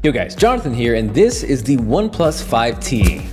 Yo guys, Jonathan here, and this is the OnePlus 5T.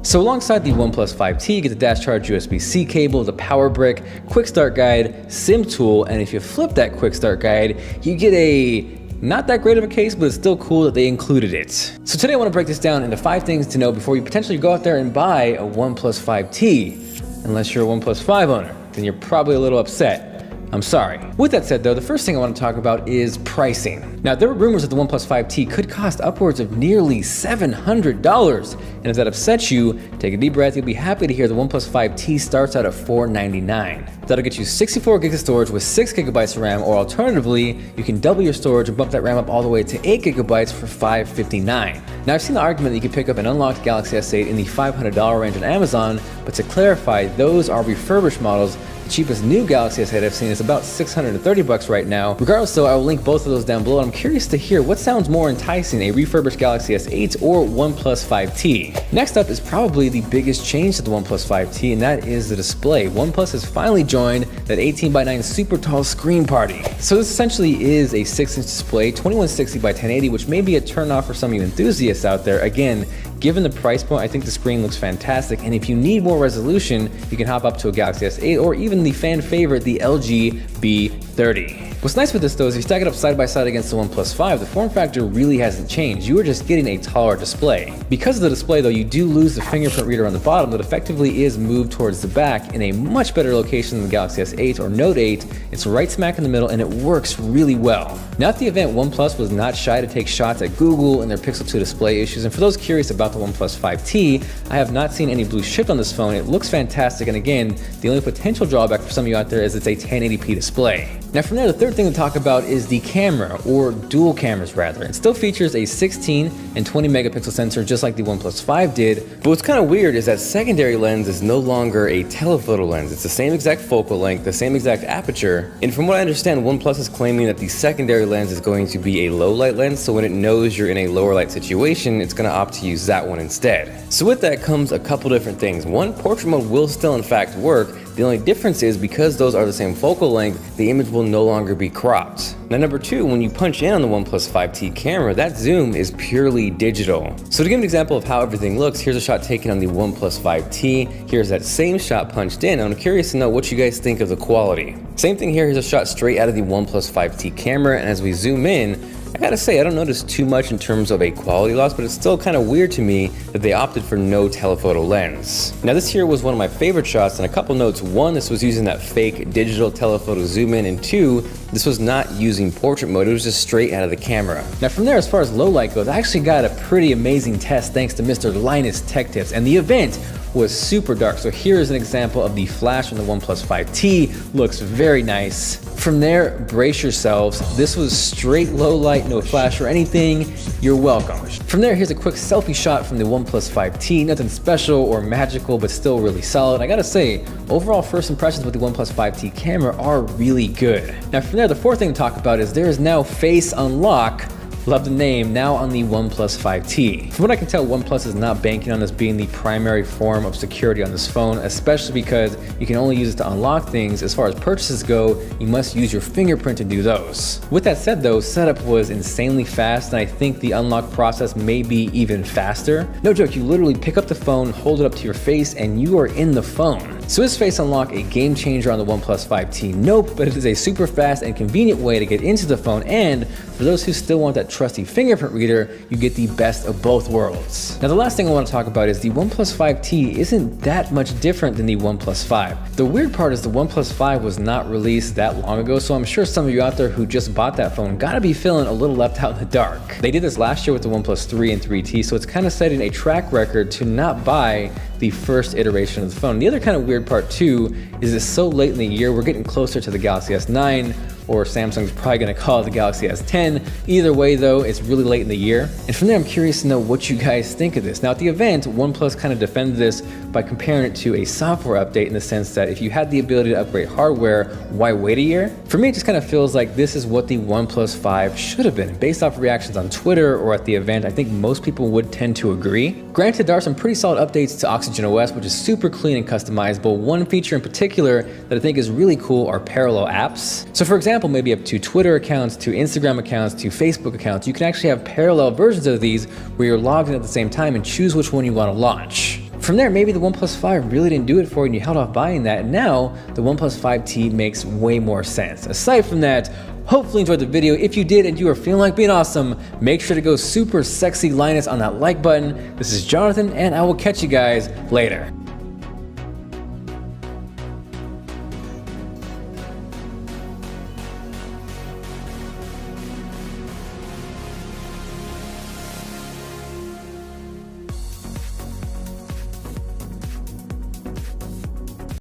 So alongside the OnePlus 5T, you get the dash charge USB-C cable, the power brick, quick start guide, SIM tool, and if you flip that quick start guide, you get a not that great of a case, but it's still cool that they included it. So today I want to break this down into 5 things to know before you potentially go out there and buy a OnePlus 5T. Unless you're a OnePlus 5 owner, then you're probably a little upset. I'm sorry. With that said though, the first thing I want to talk about is pricing. Now there were rumors that the OnePlus 5T could cost upwards of nearly $700. And if that upsets you, take a deep breath, you'll be happy to hear the OnePlus 5T starts out at $499. That'll get you 64 gigs of storage with 6 gigabytes of RAM, or alternatively, you can double your storage and bump that RAM up all the way to 8 gigabytes for $559. Now I've seen the argument that you can pick up an unlocked Galaxy S8 in the $500 range on Amazon, but to clarify, those are refurbished models. The cheapest new Galaxy S8 I've seen is about $630 right now. Regardless though, I will link both of those down below, and I'm curious to hear what sounds more enticing, a refurbished Galaxy S8 or OnePlus 5T. Next up is probably the biggest change to the OnePlus 5T, and that is the display. OnePlus has finally joined that 18:9 super tall screen party. So this essentially is a 6-inch display, 2160 by 1080, which may be a turnoff for some of you enthusiasts out there. Again, given the price point, I think the screen looks fantastic, and if you need more resolution, you can hop up to a Galaxy S8 or even the fan favorite, the LG B30. What's nice with this though is if you stack it up side by side against the OnePlus 5, the form factor really hasn't changed. You are just getting a taller display. Because of the display though, you do lose the fingerprint reader on the bottom that effectively is moved towards the back in a much better location than the Galaxy S8 or Note 8. It's right smack in the middle and it works really well. Now at the event, OnePlus was not shy to take shots at Google and their Pixel 2 display issues, and for those curious about the OnePlus 5T, I have not seen any blue shift on this phone. It looks fantastic, and again, the only potential drawback for some of you out there is it's a 1080p display. Now from there, the third thing to talk about is the camera, or dual cameras rather. It still features a 16 and 20 megapixel sensor just like the OnePlus 5 did, but what's kind of weird is that secondary lens is no longer a telephoto lens. It's the same exact focal length, the same exact aperture, and from what I understand, OnePlus is claiming that the secondary lens is going to be a low light lens, so when it knows you're in a lower light situation, it's going to opt to use that one instead. So with that comes a couple different things. One, portrait mode will still in fact work. The only difference is because those are the same focal length, the image will no longer be cropped. Now number 2, when you punch in on the OnePlus 5T camera, that zoom is purely digital. So to give an example of how everything looks, here's a shot taken on the OnePlus 5T. Here's that same shot punched in. I'm curious to know what you guys think of the quality. Same thing here, here's a shot straight out of the OnePlus 5T camera, and as we zoom in, I gotta say, I don't notice too much in terms of a quality loss, but it's still kind of weird to me that they opted for no telephoto lens. Now this here was one of my favorite shots, and a couple notes. 1, this was using that fake digital telephoto zoom in, and 2, this was not using portrait mode, it was just straight out of the camera. Now from there, as far as low light goes, I actually got a pretty amazing test thanks to Mr. Linus Tech Tips, and the event was super dark. So here is an example of the flash on the OnePlus 5T. Looks very nice. From there, brace yourselves. This was straight low light, no flash or anything. You're welcome. From there, here's a quick selfie shot from the OnePlus 5T. Nothing special or magical, but still really solid. I gotta say, overall first impressions with the OnePlus 5T camera are really good. Now from there, the fourth thing to talk about is there is now Face Unlock. Love the name, now on the OnePlus 5T. From what I can tell, OnePlus is not banking on this being the primary form of security on this phone, especially because you can only use it to unlock things. As far as purchases go, you must use your fingerprint to do those. With that said though, setup was insanely fast, and I think the unlock process may be even faster. No joke, you literally pick up the phone, hold it up to your face, and you are in the phone. So is Face Unlock a game changer on the OnePlus 5T? Nope, but it is a super fast and convenient way to get into the phone, and for those who still want that trusty fingerprint reader, you get the best of both worlds. Now the last thing I want to talk about is the OnePlus 5T isn't that much different than the OnePlus 5. The weird part is the OnePlus 5 was not released that long ago, so I'm sure some of you out there who just bought that phone gotta be feeling a little left out in the dark. They did this last year with the OnePlus 3 and 3T, so it's kind of setting a track record to not buy the first iteration of the phone. The other kind of weird part too is it's so late in the year, we're getting closer to the Galaxy S9, or Samsung's probably gonna call it the Galaxy S10. Either way though, it's really late in the year. And from there, I'm curious to know what you guys think of this. Now at the event, OnePlus kind of defended this by comparing it to a software update in the sense that if you had the ability to upgrade hardware, why wait a year? For me, it just kind of feels like this is what the OnePlus 5 should have been. Based off reactions on Twitter or at the event, I think most people would tend to agree. Granted, there are some pretty solid updates to Oxygen OS, which is super clean and customizable. One feature in particular that I think is really cool are parallel apps. So for example, maybe up to Twitter accounts, to Instagram accounts, to Facebook accounts, you can actually have parallel versions of these where you're logged in at the same time and choose which one you want to launch. From there, maybe the OnePlus 5 really didn't do it for you and you held off buying that, and now the OnePlus 5T makes way more sense. Aside from that, hopefully you enjoyed the video. If you did and you are feeling like being awesome, make sure to go super sexy Linus on that like button. This is Jonathan, and I will catch you guys later.